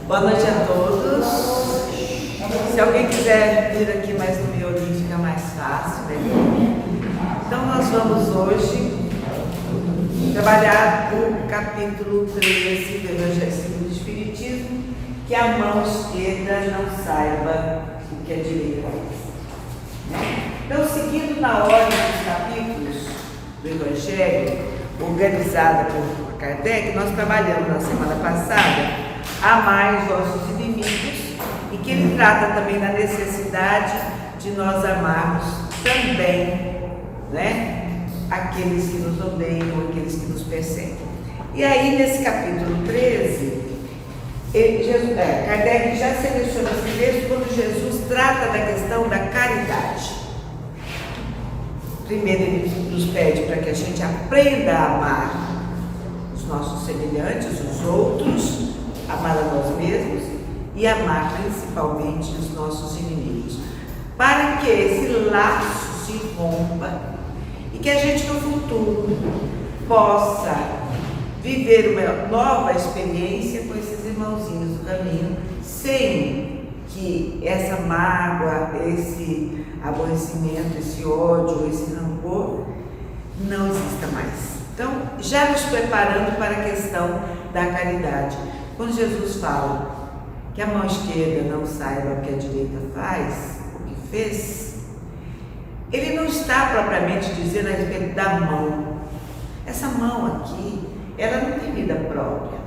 Boa noite a todos. Se alguém quiser vir aqui mais no miolinho, fica mais fácil, né? Então nós vamos hoje trabalhar o capítulo 13 do Evangelho segundo o Espiritismo, que a mão esquerda não saiba o que a direita faz. Então, seguindo na ordem dos capítulos do Evangelho, organizada por Kardec, nós trabalhamos na semana passada amar os nossos inimigos, e que ele trata também da necessidade de nós amarmos também, né, aqueles que nos odeiam, aqueles que nos perseguem. E aí, nesse capítulo 13, Kardec já seleciona esse texto quando Jesus trata da questão da caridade. Primeiro, ele nos pede para que a gente aprenda a amar os nossos semelhantes, os outros, amar a nós mesmos e amar principalmente os nossos inimigos, para que esse laço se rompa e que a gente no futuro possa viver uma nova experiência com esses irmãozinhos do caminho, sem que essa mágoa, esse aborrecimento, esse ódio, esse rancor não exista mais. Então, já nos preparando para a questão da caridade. Quando Jesus fala que a mão esquerda não saiba o que a direita faz, o que fez, ele não está propriamente dizendo a respeito da mão. Essa mão aqui, ela não tem vida própria.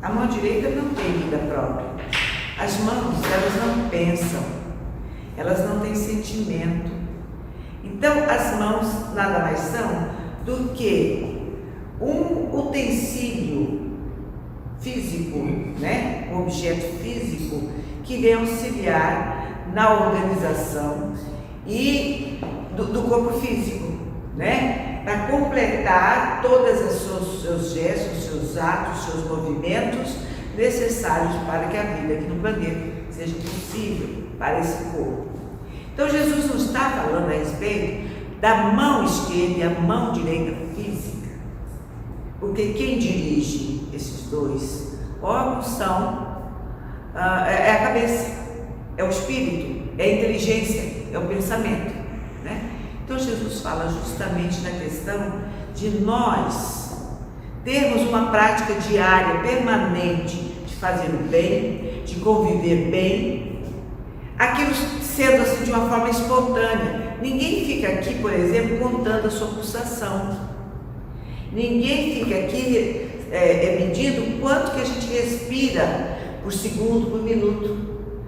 A mão direita não tem vida própria. As mãos, elas não pensam, elas não têm sentimento. Então, as mãos nada mais são do que um utensílio físico, né? Um objeto físico que vem auxiliar na organização e do corpo físico, né? Para completar todos os seus gestos, seus atos, seus movimentos necessários para que a vida aqui no planeta seja possível para esse corpo. Então Jesus não está falando a respeito da mão esquerda e a mão direita física, porque quem dirige esses dois órgãos são é a cabeça, é o espírito, é a inteligência, é o pensamento, né? Então Jesus fala justamente na questão de nós termos uma prática diária, permanente, de fazer o bem, de conviver bem, aquilo sendo assim de uma forma espontânea. Ninguém fica aqui, por exemplo, contando a sua pulsação. Ninguém fica aqui medindo quanto que a gente respira por segundo, por minuto.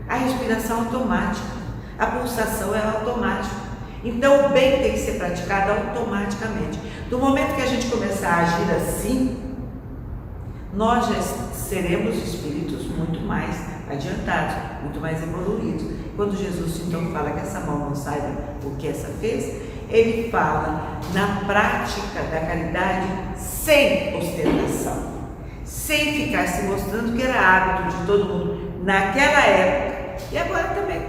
A respiração é automática, a pulsação é automática. Então o bem tem que ser praticado automaticamente. Do momento que a gente começar a agir assim, nós já seremos espíritos muito mais adiantados, muito mais evoluídos. Quando Jesus então fala que essa mão não saiba o que essa fez, ele fala na prática da caridade sem ostentação, sem ficar se mostrando que era hábito de todo mundo naquela época e agora também.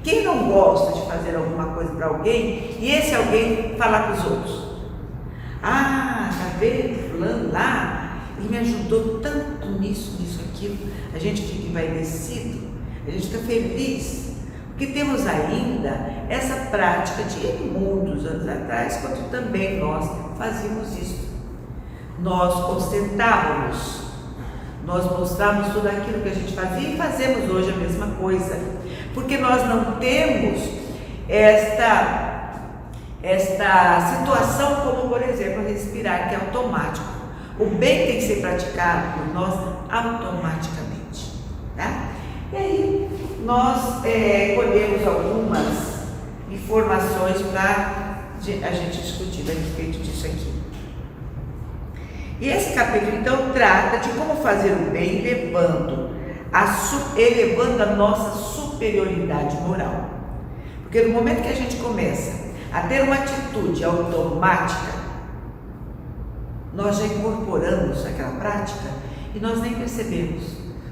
Quem não gosta de fazer alguma coisa para alguém e esse alguém falar com os outros? Ah, tá vendo fulano lá? Ele me ajudou tanto nisso, aquilo. A gente fica envaidecido, a gente fica feliz, porque temos ainda essa prática de muitos anos atrás, quando também nós fazíamos isso. Nós ostentávamos, nós mostrávamos tudo aquilo que a gente fazia e fazemos hoje a mesma coisa, porque nós não temos esta situação como, por exemplo, respirar, que é automático. O bem tem que ser praticado por nós automaticamente, tá? E aí nós colhemos algumas informações para a gente discutir a respeito disso aqui. E esse capítulo então trata de como fazer o bem elevando a nossa superioridade moral. Porque no momento que a gente começa a ter uma atitude automática, nós já incorporamos aquela prática e nós nem percebemos.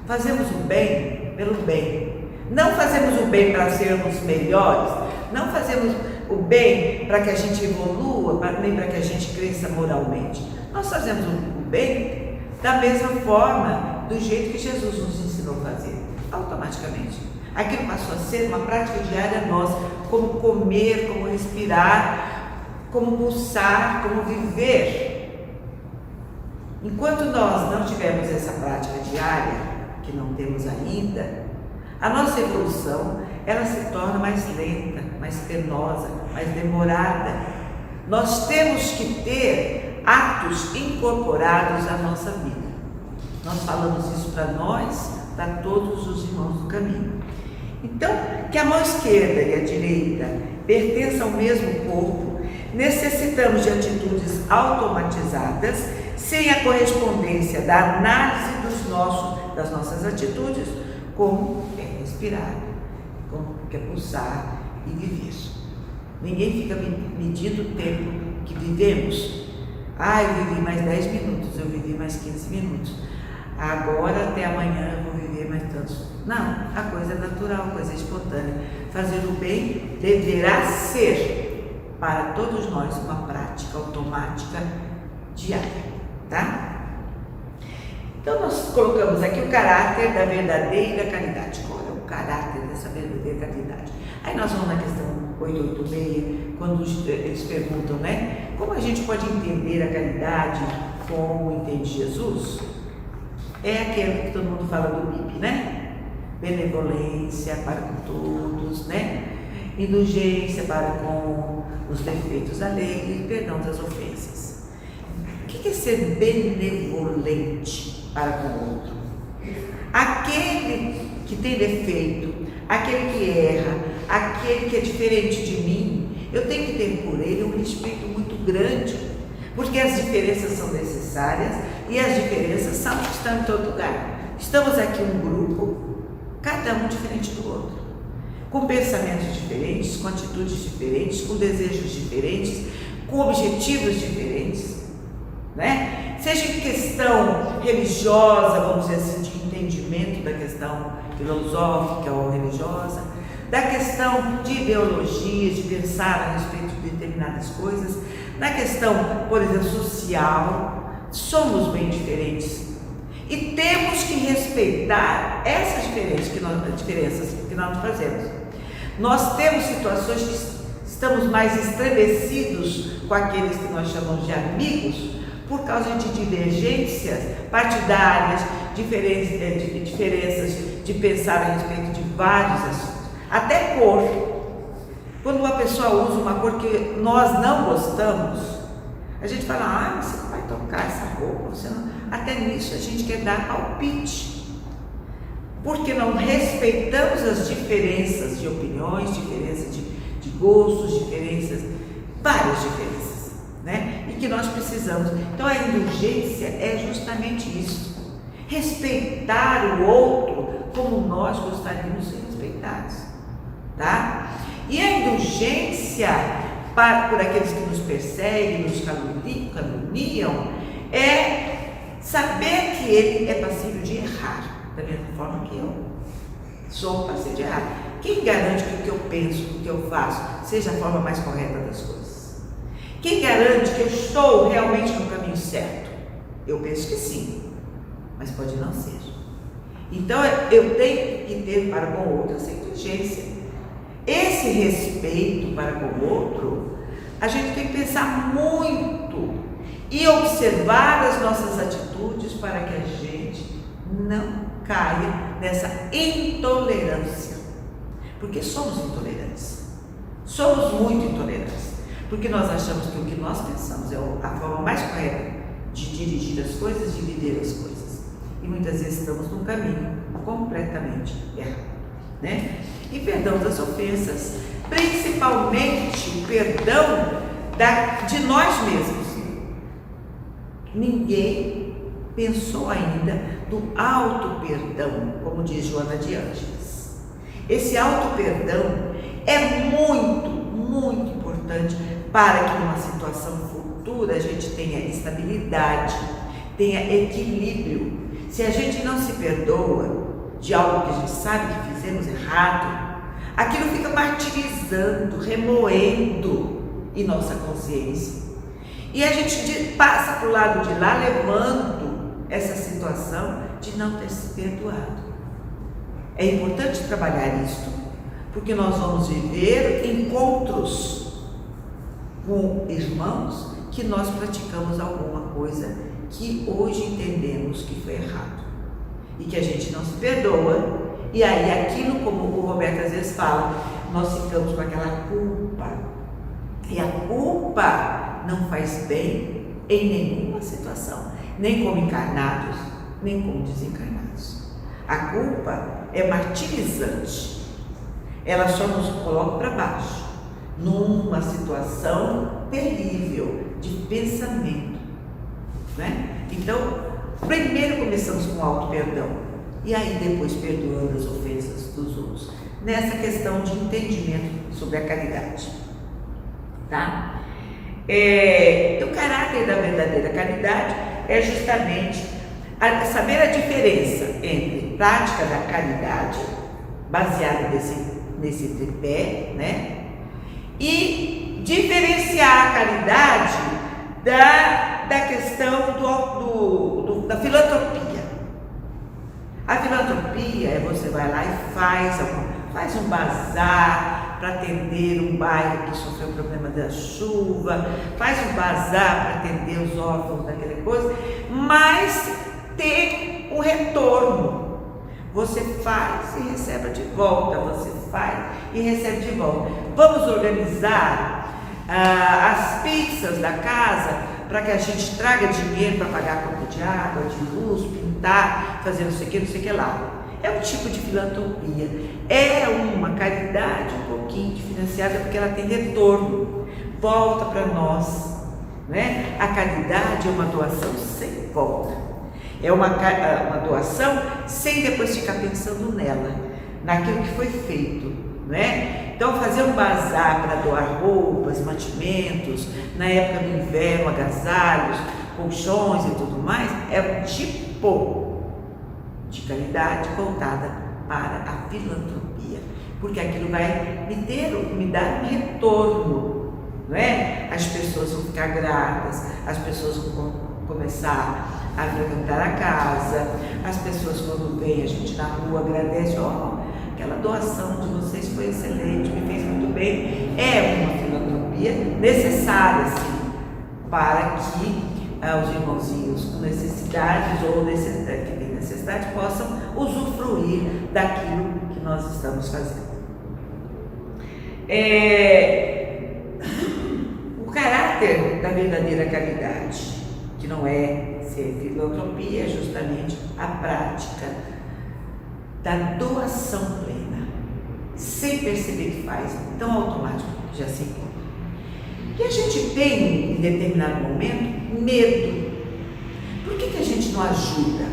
Fazemos o bem pelo bem. Não fazemos o bem para sermos melhores, não fazemos o bem para que a gente evolua, nem para que a gente cresça moralmente. Nós fazemos o bem da mesma forma do jeito que Jesus nos ensinou a fazer, automaticamente. Aquilo passou a ser uma prática diária nossa, como comer, como respirar, como pulsar, como viver. Enquanto nós não tivermos essa prática diária, que não temos ainda, a nossa evolução, ela se torna mais lenta, mais penosa, mais demorada. Nós temos que ter atos incorporados à nossa vida. Nós falamos isso para nós, para todos os irmãos do caminho. Então, que a mão esquerda e a direita pertençam ao mesmo corpo, necessitamos de atitudes automatizadas, sem a correspondência da análise das nossas atitudes, como é respirar, como é pulsar e viver. Ninguém fica medindo o tempo que vivemos. Eu vivi mais 10 minutos, eu vivi mais 15 minutos. Agora, até amanhã, eu vou viver mais tantos. Não, a coisa é natural, a coisa é espontânea. Fazer o bem deverá ser, para todos nós, uma prática automática diária, tá? Então, nós colocamos aqui o caráter da verdadeira caridade. Qual é o caráter dessa verdadeira caridade? Aí nós vamos na questão 886, quando eles perguntam, né? Como a gente pode entender a caridade como entende Jesus? É aquele que todo mundo fala do BIP, né? Benevolência para com todos, né? Indulgência para com os defeitos alheios e perdão das ofensas. O que é ser benevolente para com o outro? Aquele que tem defeito, aquele que erra, aquele que é diferente de mim, eu tenho que ter por ele um respeito muito grande, porque as diferenças são necessárias e as diferenças estão em todo lugar. Estamos aqui um grupo, cada um diferente do outro, com pensamentos diferentes, com atitudes diferentes, com desejos diferentes, com objetivos diferentes, né? Seja em questão religiosa, vamos dizer assim, de entendimento da questão filosófica ou religiosa, da questão de ideologia, de pensar a respeito de determinadas coisas, na questão, por exemplo, social, somos bem diferentes. E temos que respeitar essas diferenças que nós fazemos. Nós temos situações que estamos mais estremecidos com aqueles que nós chamamos de amigos, por causa de divergências partidárias, diferenças de pensar a respeito de vários assuntos. Até cor. Quando uma pessoa usa uma cor que nós não gostamos, a gente fala, você não vai tocar essa roupa, você não... Até nisso a gente quer dar palpite, porque não respeitamos as diferenças de opiniões, diferenças de gostos, várias diferenças, né? E que nós precisamos. Então a indulgência é justamente isso, respeitar o outro como nós gostaríamos de ser respeitados, tá? E a indulgência por aqueles que nos perseguem, nos caluniam, é saber que ele é passível de errar, da mesma forma que eu sou passível de errar. Quem garante que o que eu penso, o que eu faço, seja a forma mais correta das coisas? Quem garante que eu estou realmente no caminho certo? Eu penso que sim, mas pode não ser. Então eu tenho que ter para com o outro essa indulgência. Esse respeito para com o outro, a gente tem que pensar muito e observar as nossas atitudes para que a gente não caia nessa intolerância. Porque somos intolerantes. Somos muito intolerantes. Porque nós achamos que o que nós pensamos é a forma mais correta de dirigir as coisas, de viver as coisas. E muitas vezes estamos num caminho completamente errado, né? E perdão das ofensas, principalmente o perdão de nós mesmos. Ninguém pensou ainda do auto-perdão, como diz Joana de Ângeles. Esse auto-perdão é muito, muito importante para que numa situação futura a gente tenha estabilidade, tenha equilíbrio. Se a gente não se perdoa de algo que a gente sabe que fizemos errado, aquilo fica martirizando, remoendo em nossa consciência. E a gente passa para o lado de lá levando essa situação de não ter se perdoado. É importante trabalhar isto, porque nós vamos viver encontros com irmãos que nós praticamos alguma coisa que hoje entendemos que foi errado e que a gente não se perdoa, e aí aquilo, como o Roberto às vezes fala, nós ficamos com aquela culpa, e a culpa não faz bem em nenhuma situação, nem como encarnados, nem como desencarnados. A culpa é martirizante, ela só nos coloca para baixo, numa situação terrível de pensamento, né? Então, primeiro começamos com o auto-perdão, e aí depois perdoando as ofensas dos outros, nessa questão de entendimento sobre a caridade, tá? O caráter da verdadeira caridade é justamente saber a diferença entre prática da caridade, baseada nesse tripé, né? E diferenciar a caridade da questão da filantropia. A filantropia é você vai lá e faz um bazar para atender um bairro que sofreu o problema da chuva, faz um bazar para atender os órfãos daquela coisa, mas tem um retorno. Você faz e recebe de volta, você faz e recebe de volta. Vamos organizar as pizzas da casa para que a gente traga dinheiro para pagar a conta de água, de luz, pintar, fazer não sei o que lá. É um tipo de filantropia, é uma caridade um pouquinho financiada porque ela tem retorno, volta para nós, né? A caridade é uma doação sem volta, é uma doação sem depois ficar pensando nela, naquilo que foi feito, né? Então fazer um bazar para doar roupas, mantimentos, na época do inverno, agasalhos, colchões e tudo mais, é um tipo de caridade voltada para a filantropia, porque aquilo vai me dar um retorno, não é? As pessoas vão ficar gratas, as pessoas vão começar a frequentar a casa, as pessoas quando veem a gente na rua agradecem, aquela doação de vocês foi excelente, me fez muito bem. É uma filantropia necessária, sim, para que os irmãozinhos com necessidades ou que têm necessidade possam usufruir daquilo que nós estamos fazendo. O caráter da verdadeira caridade, que não é ser filantropia, é justamente a prática da doação plena, sem perceber que faz, tão automático que já se encontra. E a gente tem, em determinado momento, medo. Por que a gente não ajuda?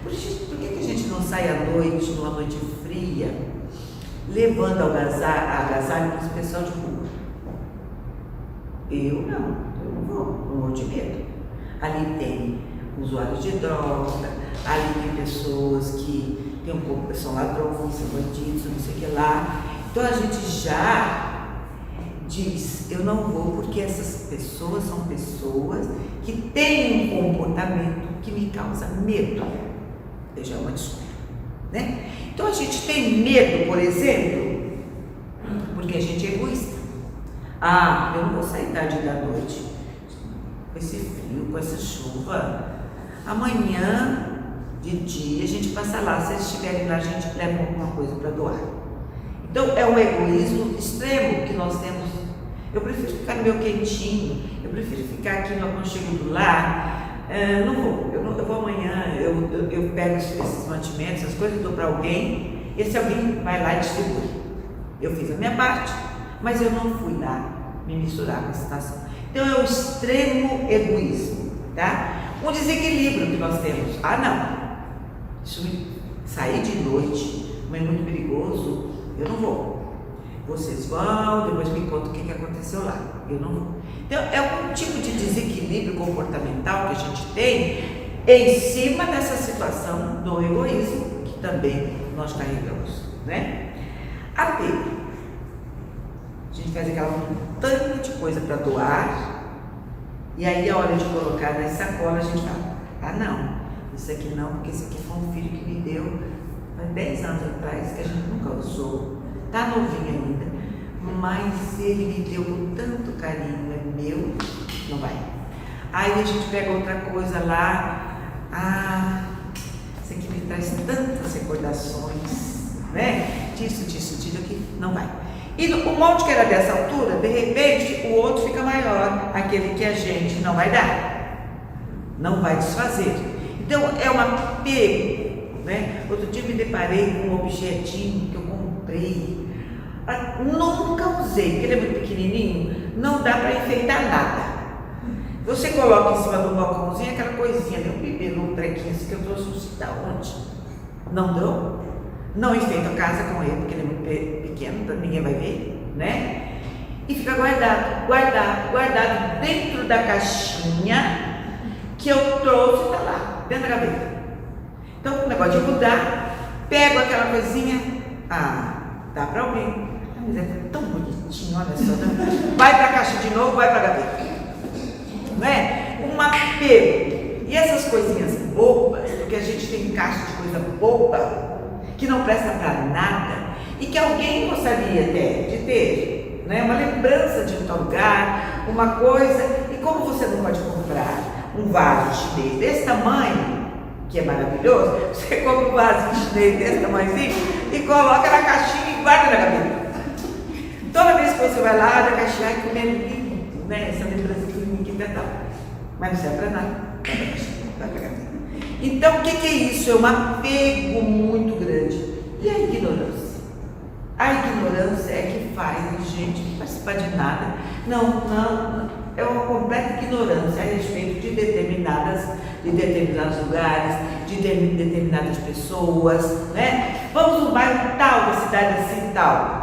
Por que a gente não sai à noite, numa noite fria, levando agasalho para o pessoal de rua? Eu não vou, não morro de medo. Ali tem usuários de droga, ali tem pessoas que são ladrões, são bandidos, não sei o que lá. Então a gente já diz, eu não vou porque essas pessoas são pessoas que têm um comportamento que me causa medo. Já é uma desculpa, né? Então a gente tem medo, por exemplo, porque a gente é egoísta. Eu não vou sair tarde da noite, com esse frio, com essa chuva. Amanhã de dia a gente passa lá, se eles estiverem lá a gente leva alguma coisa para doar. Então é um egoísmo extremo que nós temos. Eu prefiro ficar no meu quentinho, eu prefiro ficar aqui no aconchego do lar. Não vou, eu vou amanhã, eu pego esses mantimentos, essas coisas, dou para alguém, e esse alguém vai lá e distribui. Eu fiz a minha parte, mas eu não fui lá me misturar com a situação. Então é o extremo egoísmo, tá? Um desequilíbrio que nós temos. Sair de noite, mas é muito perigoso, eu não vou. Vocês vão, depois me contam o que aconteceu lá. Eu não vou. Então, é um tipo de desequilíbrio comportamental que a gente tem em cima dessa situação do egoísmo, que também nós carregamos, né? Apego. A gente faz aquela montanha de coisa para doar, e aí a hora de colocar na sacola a gente fala, não, isso aqui não, porque esse aqui foi um filho que me deu há 10 anos atrás, que a gente nunca usou, tá novinho ainda, mas ele me deu com tanto carinho, é meu, não vai. Aí a gente pega outra coisa lá, isso aqui me traz tantas recordações, né? Disso, aqui, não vai. E o monte que era dessa altura, de repente, o outro fica maior, aquele que a gente não vai dar, não vai desfazer. Então, é um apego, né? Outro dia me deparei com um objetinho que eu comprei, nunca usei, porque ele é muito pequenininho, não dá para enfeitar nada. Você coloca em cima do balcãozinho aquela coisinha, um bibelô, um trequinho assim que eu trouxe, não sei da onde. Não deu? Não enfeito a casa com ele, porque ele é muito pequeno, ninguém vai ver, né? E fica guardado dentro da caixinha que eu trouxe, tá lá, dentro da gaveta. Então, o negócio de mudar, pego aquela coisinha, dá para alguém. Mas é tão bonitinho, olha só. Vai para a caixa de novo, vai para a gaveta. Não é? Um apego. E essas coisinhas bobas, porque a gente tem caixa de coisa boba, que não presta para nada, e que alguém gostaria de ter, né? Uma lembrança de um tal lugar, uma coisa, e como você não pode comprar um vaso chinês desse tamanho, que é maravilhoso, você compra um vaso chinês desse tamanhozinho e coloca na caixinha e guarda na gaveta. Toda vez que você vai lá, abre a caixinha e come lindo, né? Essa lembrança que tal. Mas não serve para nada. Vai pra gaveta. Então, o que é isso? É um apego muito grande. E a ignorância? A ignorância é que faz a gente participar de nada. Não. É uma completa ignorância a respeito de determinados lugares, de determinadas pessoas, né? Vamos no bairro tal, da cidade assim tal.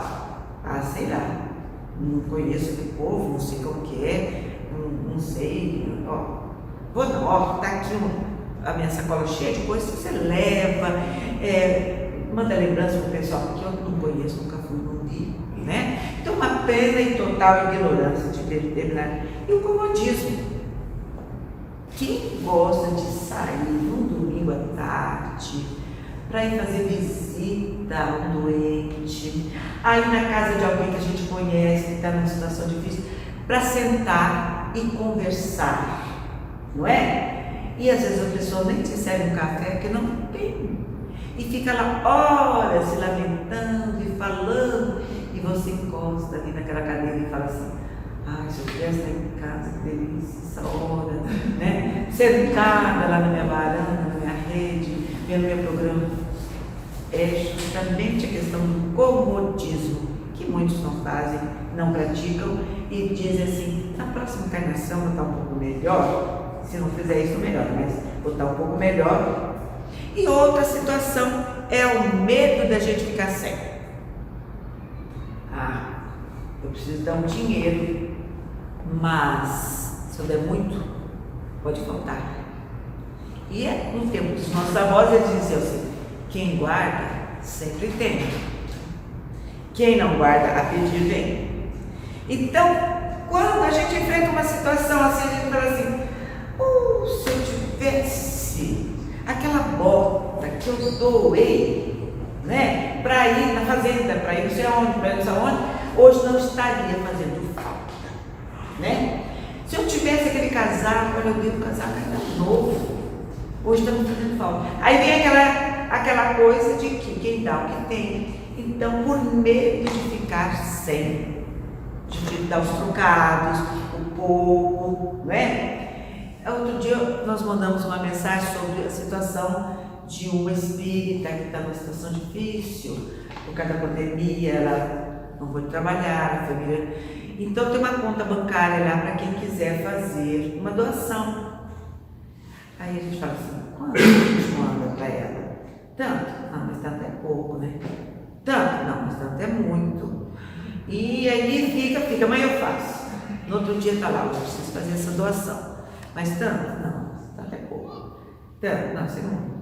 Sei lá. Não conheço aquele povo, não sei como que é, não sei. Vou não, tá aqui a minha sacola cheia de coisas que você leva, manda lembrança pro pessoal, porque eu não conheço, nunca fui, não vi, né? Então, uma plena e total ignorância de determinar. E o comodismo. Quem gosta de sair num domingo à tarde para ir fazer visita a um doente, aí na casa de alguém que a gente conhece, que está numa situação difícil, para sentar e conversar, não é? E às vezes a pessoa nem te serve um café porque não tem. E fica lá horas se lamentando e falando, e você encosta ali naquela cadeira e fala assim: se eu pudesse estar em casa, que delícia, essa hora, né? Sentada lá na minha varanda, na minha rede, vendo meu programa. É justamente a questão do comodismo, que muitos não fazem, não praticam, e dizem assim: na próxima encarnação vou estar um pouco melhor, se não fizer isso melhor, mas vou estar um pouco melhor. E outra situação é o medo da gente ficar sem. Eu preciso dar um dinheiro, mas se eu der muito, pode faltar. E no tempo dos nossos avós eles diziam assim: quem guarda sempre tem, quem não guarda a pedir vem. Então, quando a gente enfrenta uma situação assim, a gente fala assim: se eu tivesse aquela bota que eu doei, né, para ir na fazenda, para ir não sei aonde, para ir não sei aonde, hoje não estaria fazendo falta, né? Se eu tivesse aquele casaco, olha, eu dei um casaco ainda novo, hoje está me fazendo falta. Aí vem aquela coisa de que quem dá o que tem. Então, por medo de ficar sem, de dar os trocados, o pouco, não é? Outro dia nós mandamos uma mensagem sobre a situação de uma espírita que está numa situação difícil, por causa da pandemia, ela não pôde trabalhar, a família. Então tem uma conta bancária lá para quem quiser fazer uma doação. Aí a gente fala assim: quanto a gente manda para ela? Tanto? Não, mas tanto é pouco, né? Tanto? Não, mas tanto é muito. E aí fica, amanhã eu faço. No outro dia está lá: eu preciso fazer essa doação. Mas tanto? Não, tanto é pouco. Tanto? Não, você não.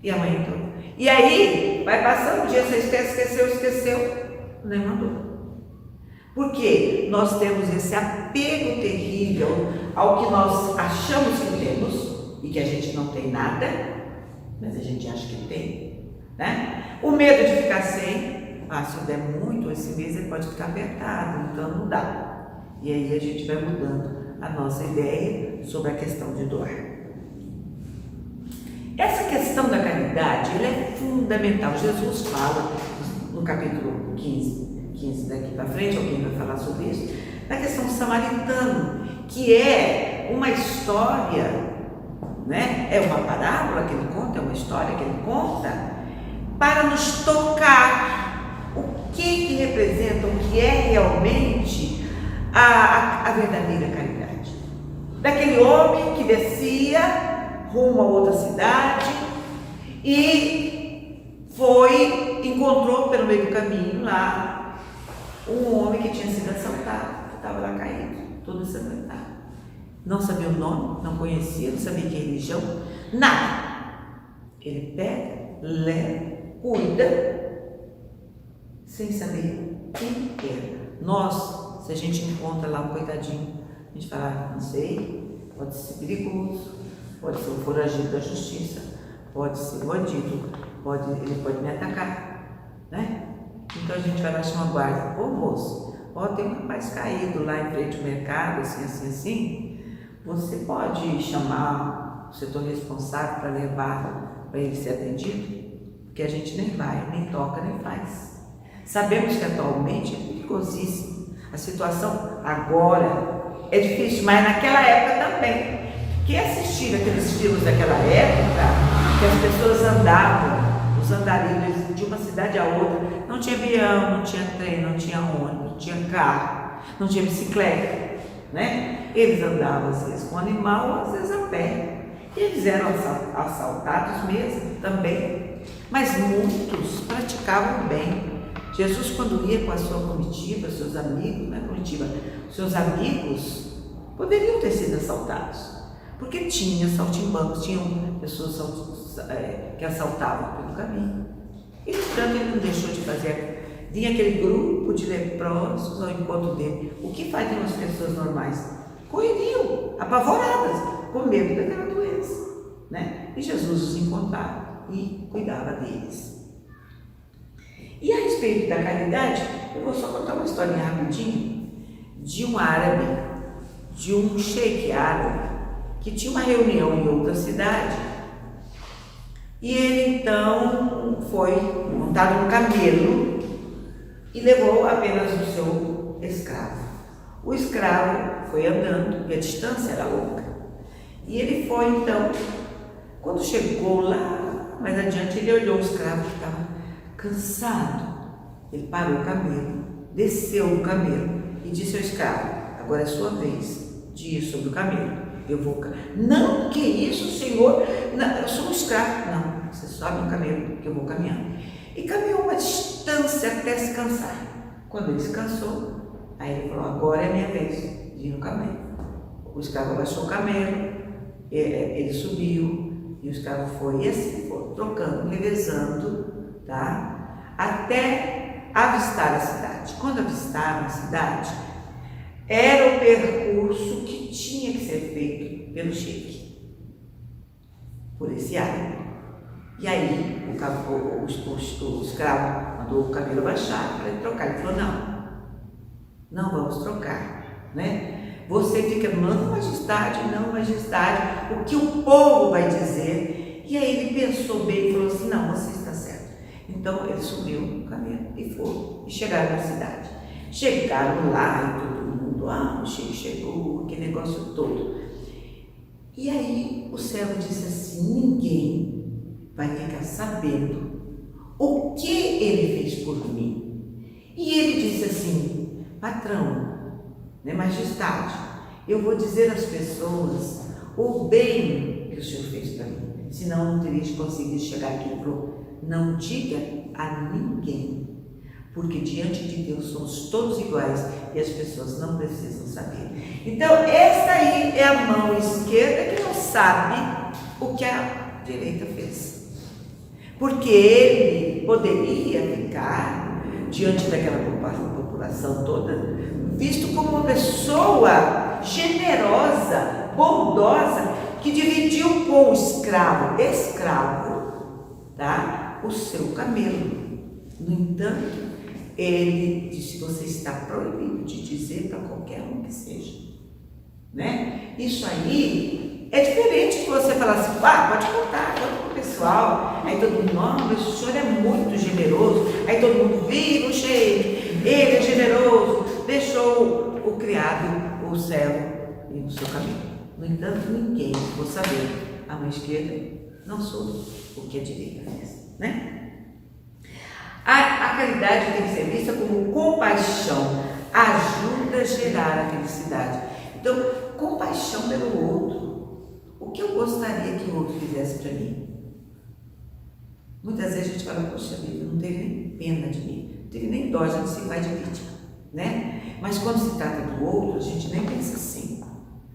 E amanhã então? E aí, vai passando o dia, você esqueceu, nem mandou. Por quê? Nós temos esse apego terrível ao que nós achamos que temos e que a gente não tem nada, mas a gente acha que tem, né? O medo de ficar sem, se eu der muito esse mês ele pode ficar apertado, então não dá. E aí a gente vai mudando a nossa ideia sobre a questão de doar. Essa questão da caridade, ela é fundamental. Jesus fala no capítulo 15 daqui para frente, alguém vai falar sobre isso, na questão do samaritano, que é uma história, né? É uma parábola que ele conta, é uma história que ele conta, para nos tocar o que representa, o que é realmente a verdadeira caridade. Daquele homem que descia rumo a outra cidade e encontrou pelo meio do caminho lá um homem que tinha sido assaltado, que estava lá caído, todo ensanguentado. Não sabia o nome, não conhecia, não sabia que religião, nada. Ele pega, leva, cuida, sem saber quem era. Nós, se a gente encontra lá um coitadinho, a gente fala, não sei, pode ser perigoso, pode ser um foragido da justiça, pode ser bandido, ele pode me atacar, né? Então a gente vai lá chamar a guarda, ô moço, tem um rapaz caído lá em frente ao mercado, assim, você pode chamar o setor responsável para levar para ele ser atendido? Porque a gente nem vai, nem toca, nem faz. Sabemos que atualmente é perigosíssimo. A situação agora é difícil, mas naquela época também. Quem assistiu aqueles filmes daquela época, que as pessoas andavam, os andarilhos de uma cidade a outra, não tinha avião, não tinha trem, não tinha ônibus, não tinha carro, não tinha bicicleta, né? Eles andavam às vezes com animal, às vezes a pé. E eles eram assaltados mesmo também, mas muitos praticavam bem. Jesus, quando ia com a sua comitiva, seus amigos, não é comitiva, seus amigos poderiam ter sido assaltados, porque tinha saltimbancos, tinham pessoas que assaltavam pelo caminho. E, portanto, ele não deixou de fazer. Vinha aquele grupo de leprosos ao encontro dele. O que faziam as pessoas normais? Correriam, apavoradas, com medo daquela doença, né? E Jesus os encontrava e cuidava deles. E a respeito da caridade, eu vou só contar uma historinha rapidinho de um árabe, de um sheik árabe, que tinha uma reunião em outra cidade, e ele então foi montado no camelo e levou apenas o seu escravo. O escravo foi andando e a distância era longa. E ele foi então, quando chegou lá, mais adiante, ele olhou o escravo que estava cansado. Ele parou o camelo, desceu do camelo e disse ao escravo, agora é sua vez de ir sobre o camelo. Eu vou... Não, que isso, senhor? Não, eu sou um escravo. Não, você sobe no camelo que eu vou caminhando. E caminhou uma distância até se cansar. Quando ele se cansou, aí ele falou, agora é a minha vez de ir no camelo. O escravo abaixou o camelo, ele subiu e o escravo foi, e assim foi, trocando, revezando, tá? Até avistar a cidade. Quando avistaram a cidade, era o percurso que tinha que ser feito pelo sheik, por esse árabe. E aí o escravo mandou o camelo baixar para ele trocar. Ele falou, não vamos trocar, né? Você fica, não, majestade, o que o povo vai dizer? E aí ele pensou bem e falou assim, não, você está certo. Então ele subiu no camelo e foi, e chegaram na cidade. Chegaram lá e todo mundo, o sheik chegou, aquele negócio todo. E aí o servo disse assim, ninguém vai ficar sabendo o que ele fez por mim. E ele disse assim, patrão, né, majestade, eu vou dizer às pessoas o bem que o senhor fez para mim, senão eu não teria conseguido chegar aqui. Ele falou, não diga a ninguém, porque diante de Deus somos todos iguais e as pessoas não precisam saber. Então, essa aí é a mão esquerda que não sabe o que a direita fez. Porque ele poderia ficar diante daquela população toda, visto como uma pessoa generosa, bondosa, que dividiu com o escravo tá? O seu camelo. No entanto, ele disse: você está proibido de dizer para qualquer um que seja, né? Isso aí é diferente de você falar assim: pode contar para o pessoal. Aí todo mundo: não, mas o senhor é muito generoso. Aí todo mundo: viva o sheik, ele é generoso, deixou o criado, o servo, ir no seu caminho. No entanto, ninguém vou saber a mão esquerda não soube o que a direita fez, né? A caridade tem que ser vista como compaixão, ajuda a gerar a felicidade. Então, compaixão pelo outro. O que eu gostaria que o outro fizesse para mim? Muitas vezes a gente fala: poxa vida, não teve nem pena de mim, não teve nem dó, a gente se faz de vítima, né? Mas quando se trata do outro, a gente nem pensa assim.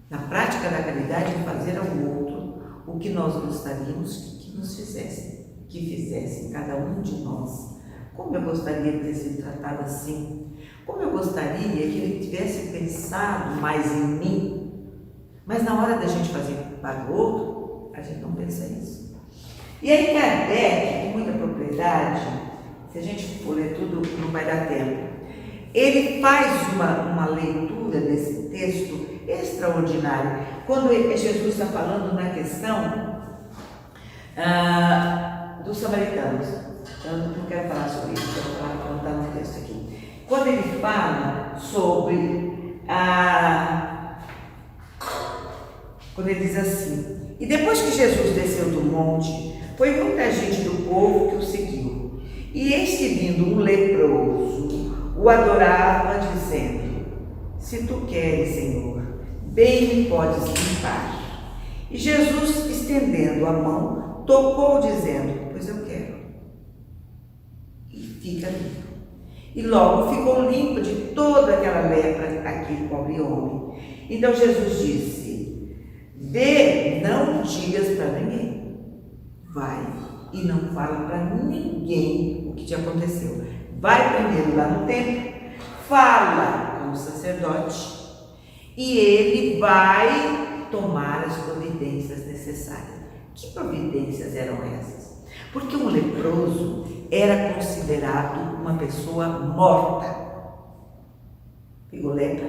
Na prática da caridade é fazer ao outro o que nós gostaríamos que nos fizessem, que fizessem cada um de nós. Como eu gostaria de ter sido tratado assim? Como eu gostaria que ele tivesse pensado mais em mim? Mas na hora da gente fazer para o outro, a gente não pensa isso. E aí Kardec, com muita propriedade, se a gente for ler tudo, não vai dar tempo, ele faz uma leitura desse texto extraordinária. Quando Jesus está falando na questão dos samaritanos, eu não quero falar sobre isso, quero falar quando está no texto aqui. Quando ele fala sobre quando ele diz assim: e depois que Jesus desceu do monte, foi muita gente do povo que o seguiu. E eis que vindo um leproso, o adorava, dizendo: se tu queres, Senhor, bem me podes limpar. E Jesus, estendendo a mão, tocou, dizendo: pois eu quero. E fica limpo. E logo ficou limpo de toda aquela lepra aquele pobre homem. Então Jesus disse: vê, não digas para ninguém. Vai e não fala para ninguém o que te aconteceu. Vai primeiro lá no templo, fala com o sacerdote e ele vai tomar as providências necessárias. Que providências eram essas? Porque um leproso era considerado uma pessoa morta. Pegou lepra,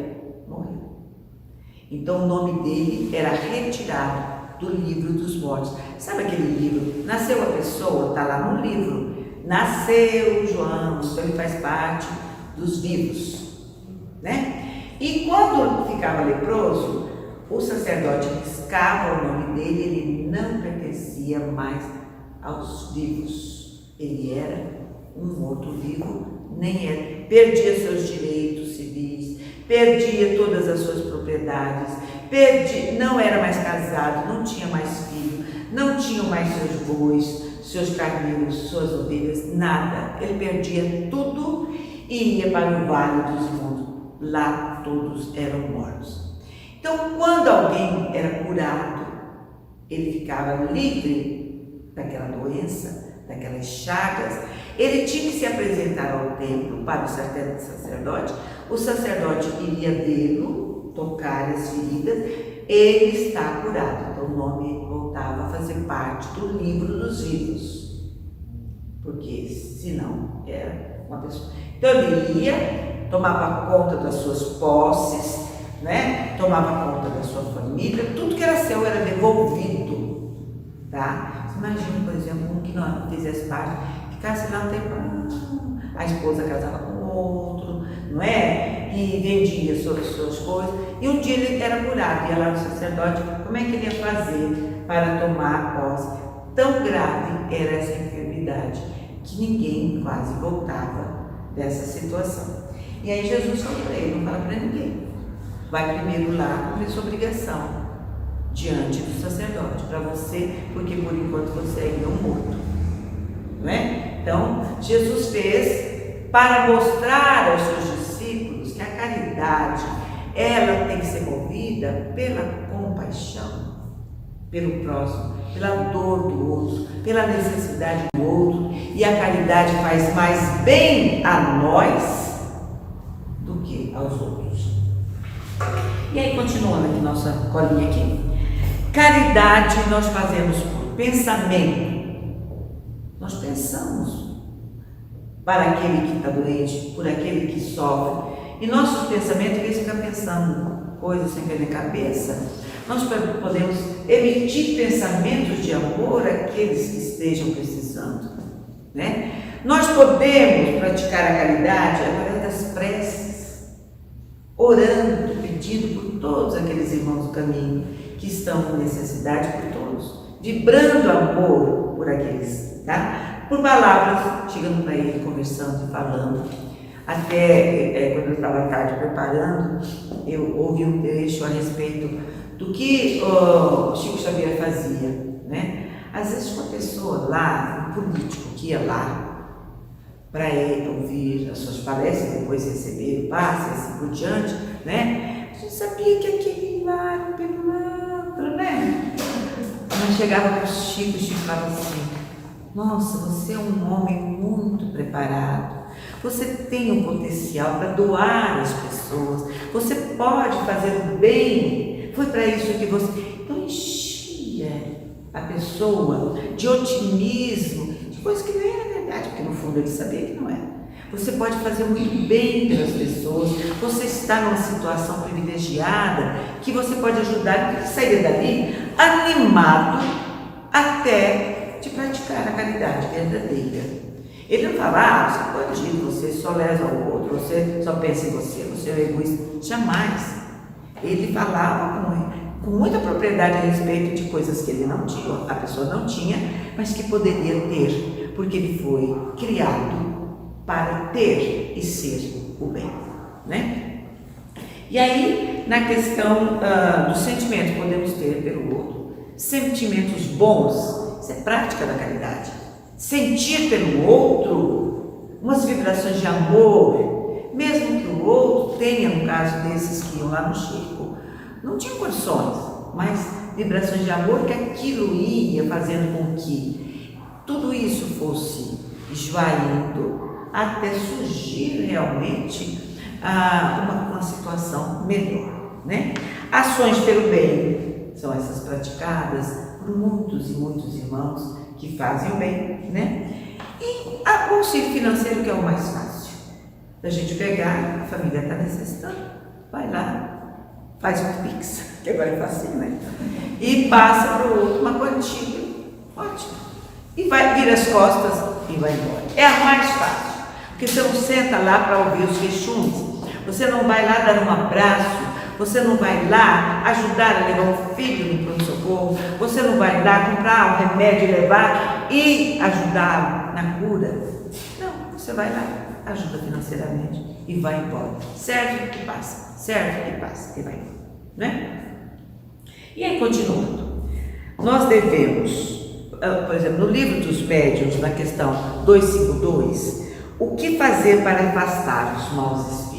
morreu. Então o nome dele era retirado do livro dos mortos. Sabe aquele livro? Nasceu a pessoa, está lá no livro. Nasceu João, então ele faz parte dos vivos, né? E quando ficava leproso, o sacerdote riscava o nome dele, ele não pertencia mais aos vivos. Ele era um morto-vivo, nem era. Perdia seus direitos civis, perdia todas as suas propriedades, não era mais casado, não tinha mais filho, não tinha mais seus bois, seus carneiros, suas ovelhas, nada. Ele perdia tudo e ia para o vale dos montes. Lá todos eram mortos. Então, quando alguém era curado, ele ficava livre daquela doença, daquelas chagas. Ele tinha que se apresentar ao templo para o sacerdote. O sacerdote iria vê-lo, tocar as feridas. Ele está curado. Então, o nome voltava a fazer parte do livro dos vivos, porque senão era uma pessoa. Então ele ia, tomava conta das suas posses, né? Tomava conta da sua família, tudo que era seu era devolvido, tá? Você imagina, por exemplo, um que não fizesse parte, ficasse lá um tempo, a esposa casava com outro, não é? E vendia suas coisas, e um dia ele era curado, ia lá no sacerdote, como é que ele ia fazer para tomar a posse? Tão grave era essa enfermidade, que ninguém quase voltava dessa situação. E aí Jesus falou para ele: não fala para ninguém, vai primeiro lá cumprir sua obrigação diante do sacerdote, para você, porque por enquanto você ainda é um morto, não é? Então, Jesus fez para mostrar aos seus discípulos que a caridade, ela tem que ser movida pela compaixão, pelo próximo, pela dor do outro, pela necessidade do outro, e a caridade faz mais bem a nós do que aos outros. E aí, continuando aqui nossa colinha aqui, caridade nós fazemos por pensamento. Nós pensamos para aquele que está doente, por aquele que sofre. E nossos pensamentos, eles ficam pensando coisas sem pé na cabeça. Nós podemos emitir pensamentos de amor àqueles que estejam precisando, né? Nós podemos praticar a caridade através das preces, orando, pedindo por todos aqueles irmãos do caminho que estão com necessidade, por todos, vibrando amor por aqueles, tá? Por palavras, chegando para ele, conversando e falando. Até quando eu estava à tarde preparando, eu ouvi um trecho a respeito do que o Chico Xavier fazia, né? Às vezes uma pessoa lá, um político que ia lá para ouvir as suas palestras, depois receber o passe, assim por diante, né? A gente sabia que aquele lá era um pilantra, né? Mas chegava para o Chico falava assim: nossa, você é um homem muito preparado, você tem um potencial para doar às pessoas, você pode fazer o bem, foi para isso que você... Então enchia a pessoa de otimismo, de coisa que nem era verdade, porque no fundo ele sabia que não era. Você pode fazer muito bem pelas pessoas, você está numa situação privilegiada, que você pode ajudar a sair dali animado até de praticar a caridade verdadeira. Ele não fala, você pode ir, você só lesa ao outro, você só pensa em você, você é egoísta. Jamais. Ele falava com muita propriedade a respeito de coisas que ele não tinha, a pessoa não tinha, mas que poderia ter, porque ele foi criado para ter e ser o bem, né? E aí, na questão do sentimento, podemos ter pelo outro sentimentos bons, isso é prática da caridade. Sentir pelo outro umas vibrações de amor, mesmo que o outro tenha, no caso desses que iam lá no Chico, não tinha condições, mas vibrações de amor, que aquilo ia fazendo com que tudo isso fosse esvaindo até surgir realmente uma situação melhor, né? Ações pelo bem são essas praticadas por muitos e muitos irmãos que fazem o bem, né? E o auxílio financeiro, que é o mais fácil da gente pegar, a família está necessitando, vai lá, faz um Pix, que agora é facinho, né? E passa para o outro uma quantia, ótimo, e vai, vira as costas e vai embora. É a mais fácil, porque você não senta lá para ouvir os queixumes, você não vai lá dar um abraço, você não vai lá ajudar a levar um filho no pronto-socorro, você não vai lá comprar um remédio e levar e ajudá-lo na cura. Não, você vai lá, ajuda financeiramente e vai embora. Serve e passa, serve e passa e vai embora, né? E aí, continuando, nós devemos, por exemplo, no livro dos médiuns, na questão 252, o que fazer para afastar os maus espíritos?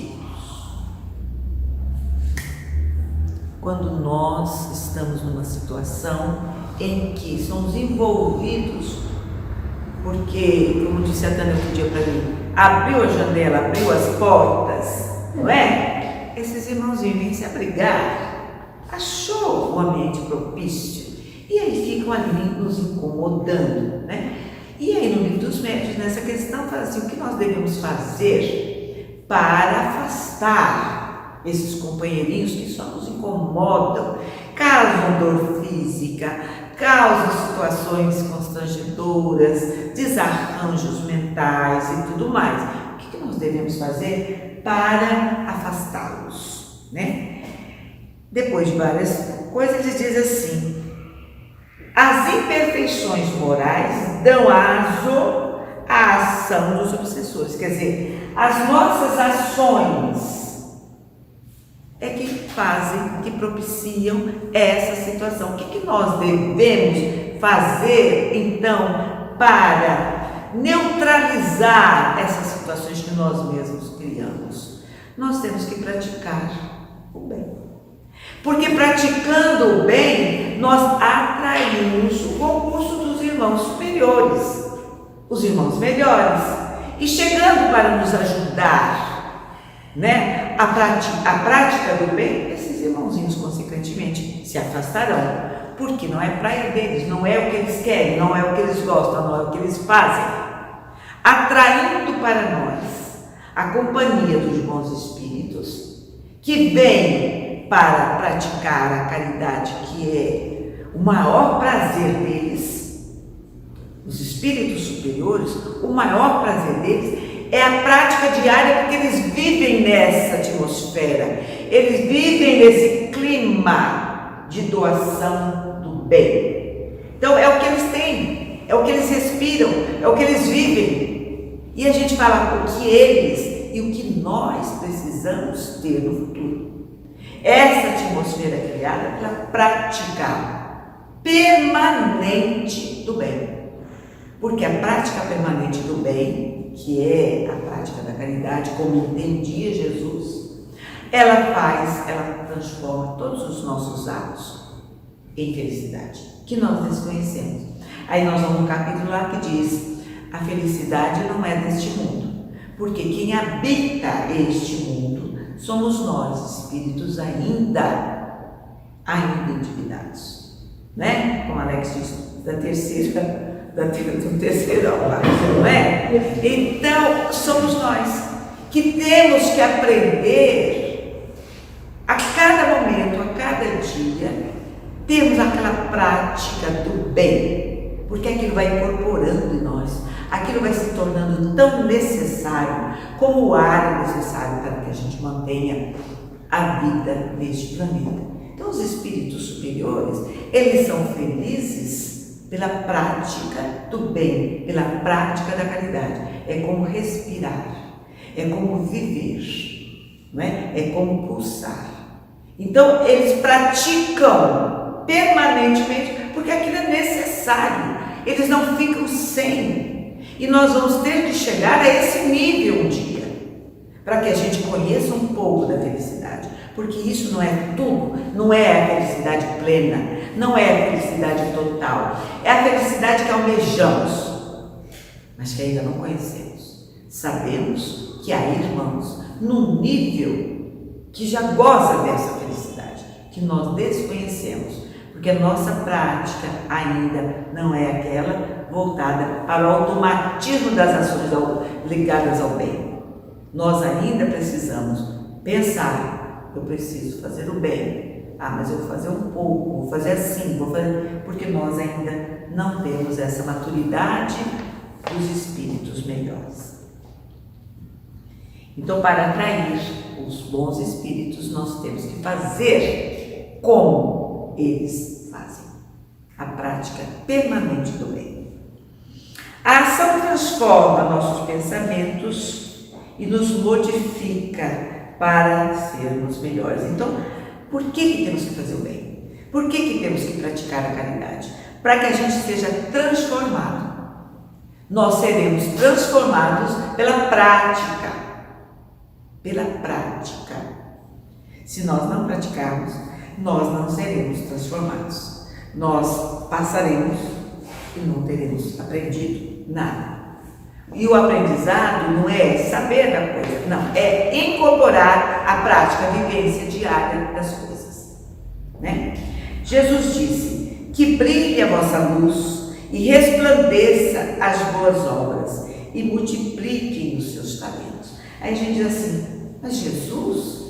Quando nós estamos numa situação em que somos envolvidos, porque, como disse a Tânia outro dia para mim, abriu a janela, abriu as portas, não é? Esses irmãozinhos vêm se abrigar, achou o ambiente propício, e aí ficam ali nos incomodando, né? E aí no livro dos médiuns, nessa questão, fala assim, o que nós devemos fazer para afastar esses companheirinhos que só nos incomodam, causam dor física, causam situações constrangedoras, desarranjos mentais e tudo mais. O que nós devemos fazer para afastá-los, né? Depois de várias coisas, ele diz assim: as imperfeições morais dão aso à ação dos obsessores. Quer dizer, as nossas ações é que fazem, que propiciam essa situação. O que nós devemos fazer, então, para neutralizar essas situações que nós mesmos criamos? Nós temos que praticar o bem. Porque praticando o bem, nós atraímos o concurso dos irmãos superiores, os irmãos melhores, e chegando para nos ajudar, né? A prática do bem, esses irmãozinhos, consequentemente, se afastarão. porque não é praia deles, não é o que eles querem, não é o que eles gostam, não é o que eles fazem. Atraindo para nós a companhia dos bons espíritos, que vêm para praticar a caridade, que é o maior prazer deles. Os espíritos superiores, o maior prazer deles é a prática diária, porque eles vivem nessa atmosfera, eles vivem nesse clima de doação do bem. Então é o que eles têm, é o que eles respiram, é o que eles vivem. E a gente fala o que eles e o que nós precisamos ter no futuro. Essa atmosfera é criada pela prática permanente do bem. Porque a prática permanente do bem, que é a prática da caridade, como entendia Jesus, ela transforma todos os nossos atos em felicidade, que nós desconhecemos. Aí nós vamos no capítulo lá que diz: a felicidade não é deste mundo, porque quem habita este mundo somos nós, espíritos ainda endividados, né? Como Alex disse, do terceiro ao quarto, não é? Então, somos nós que temos que aprender a cada momento, a cada dia, temos aquela prática do bem, porque aquilo vai incorporando em nós, aquilo vai se tornando tão necessário como o ar é necessário para que a gente mantenha a vida neste planeta. Então, os espíritos superiores, eles são felizes pela prática do bem, pela prática da caridade. É como respirar, é como viver, não é? É como pulsar. Então, eles praticam permanentemente, porque aquilo é necessário. Eles não ficam sem. E nós vamos ter que chegar a esse nível um dia, para que a gente conheça um pouco da felicidade. Porque isso não é tudo, não é a felicidade plena, não é a felicidade total, é a felicidade que almejamos, mas que ainda não conhecemos. Sabemos que há irmãos num nível que já goza dessa felicidade, que nós desconhecemos, porque a nossa prática ainda não é aquela voltada para o automatismo das ações ligadas ao bem. Nós ainda precisamos pensar: eu preciso fazer o bem. Mas eu vou fazer um pouco, vou fazer assim, porque nós ainda não temos essa maturidade dos espíritos melhores. Então, para atrair os bons espíritos, nós temos que fazer como eles fazem, a prática permanente do bem. A ação transforma nossos pensamentos e nos modifica para sermos melhores. Então, por que temos que fazer o bem? Por que temos que praticar a caridade? Para que a gente seja transformado. Nós seremos transformados pela prática. Pela prática. Se nós não praticarmos, nós não seremos transformados. Nós passaremos e não teremos aprendido nada. E o aprendizado não é saber da coisa, não, é incorporar a prática, a vivência diária das coisas, né? Jesus disse: que brilhe a vossa luz e resplandeça as boas obras e multipliquem os seus talentos. Aí a gente diz assim: mas Jesus,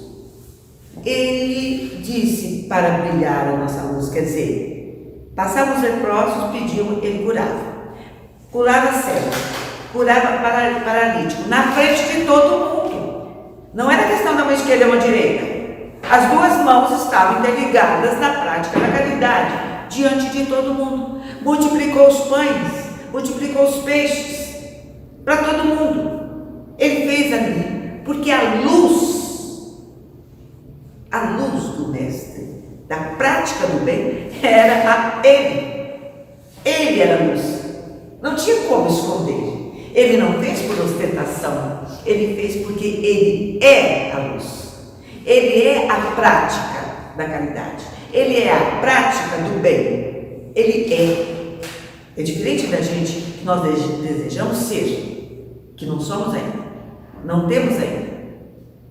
ele disse para brilhar a nossa luz, quer dizer, passavam os leprosos, pediam, ele curava cego, curava paralítico, na frente de todo mundo. Não era questão da mão esquerda e mão direita. As duas mãos estavam interligadas na prática da caridade, diante de todo mundo. Multiplicou os pães, multiplicou os peixes, para todo mundo. Ele fez ali, porque a luz do Mestre, da prática do bem, era ele. Ele era a luz. Não tinha como esconder. Ele não fez por ostentação, ele fez porque ele é a luz. Ele é a prática da caridade. Ele é a prática do bem. Ele é. É diferente da gente que nós desejamos ser, que não somos ainda, não temos ainda.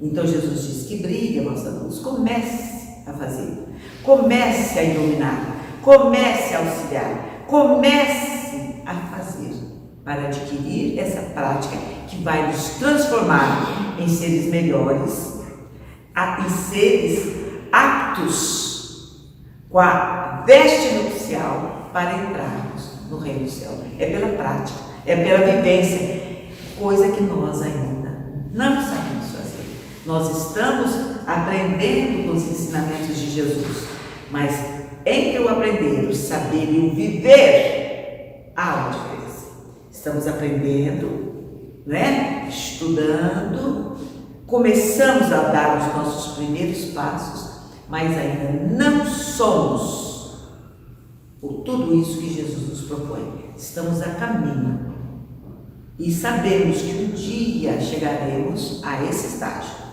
Então Jesus diz que brilhe a vossa luz. Comece a fazer, comece a iluminar, Comece a auxiliar, comece a fazer para adquirir essa prática que vai nos transformar em seres melhores, em seres aptos com a veste nupcial para entrarmos no reino do céu. É pela prática, é pela vivência, coisa que nós ainda não sabemos fazer. Nós estamos aprendendo com os ensinamentos de Jesus, mas entre o aprender, o saber e o viver, há uma diferença. Estamos aprendendo, né? Estudando, começamos a dar os nossos primeiros passos, mas ainda não somos tudo isso que Jesus nos propõe. Estamos a caminho e sabemos que um dia chegaremos a esse estágio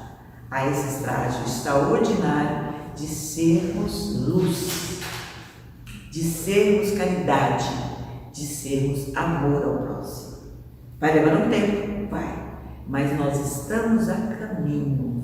extraordinário de sermos luz, de sermos caridade, de sermos amor ao próximo. Vai levar um tempo? Vai. Mas nós estamos a caminho,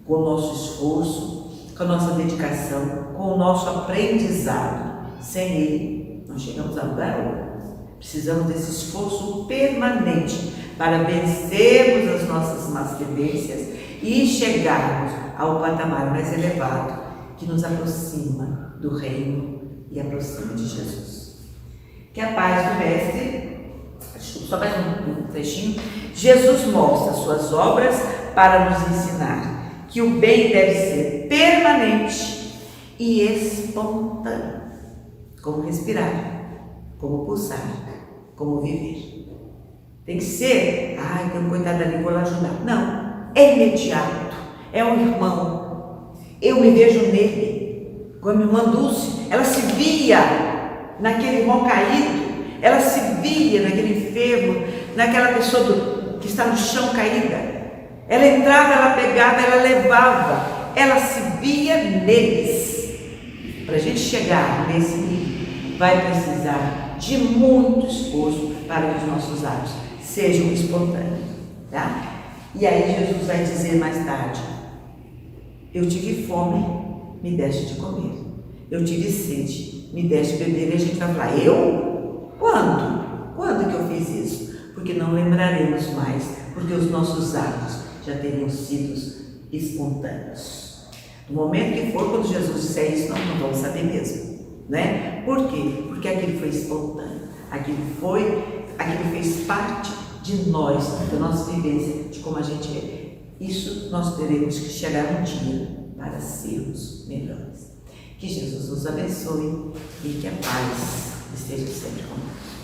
com o nosso esforço, com a nossa dedicação, com o nosso aprendizado. Sem ele, não chegamos a lugar algum. Precisamos desse esforço permanente para vencermos as nossas más tendências e chegarmos ao patamar mais elevado que nos aproxima do reino e aproxima de Jesus. Que a paz do Mestre, só mais um trechinho, Jesus mostra suas obras para nos ensinar que o bem deve ser permanente e espontâneo, como respirar, como pulsar, como viver. Tem que ser, tem um coitado ali, vou lá ajudar. Não, é imediato, é um irmão. Eu me vejo nele, como a minha irmã Dulce, ela se via naquele irmão caído, ela se via naquele enfermo, naquela pessoa que está no chão caída. Ela entrava, ela pegava, ela levava, ela se via neles. Para a gente chegar nesse nível, vai precisar de muito esforço para que os nossos atos sejam espontâneos, tá? E aí Jesus vai dizer mais tarde: eu tive fome, me deste de comer. Eu tive sede, me deste de beber. E a gente vai falar: eu? Quando? Quando que eu fiz isso? Porque não lembraremos mais, porque os nossos atos já teriam sido espontâneos. No momento que for, quando Jesus disser isso, nós não vamos saber mesmo, né? Por quê? Porque aquilo foi espontâneo, aquilo fez parte de nós, da nossa vivência, de como a gente é. Isso nós teremos que chegar um dia para sermos melhores. Que Jesus nos abençoe e que a paz esteja sempre conosco.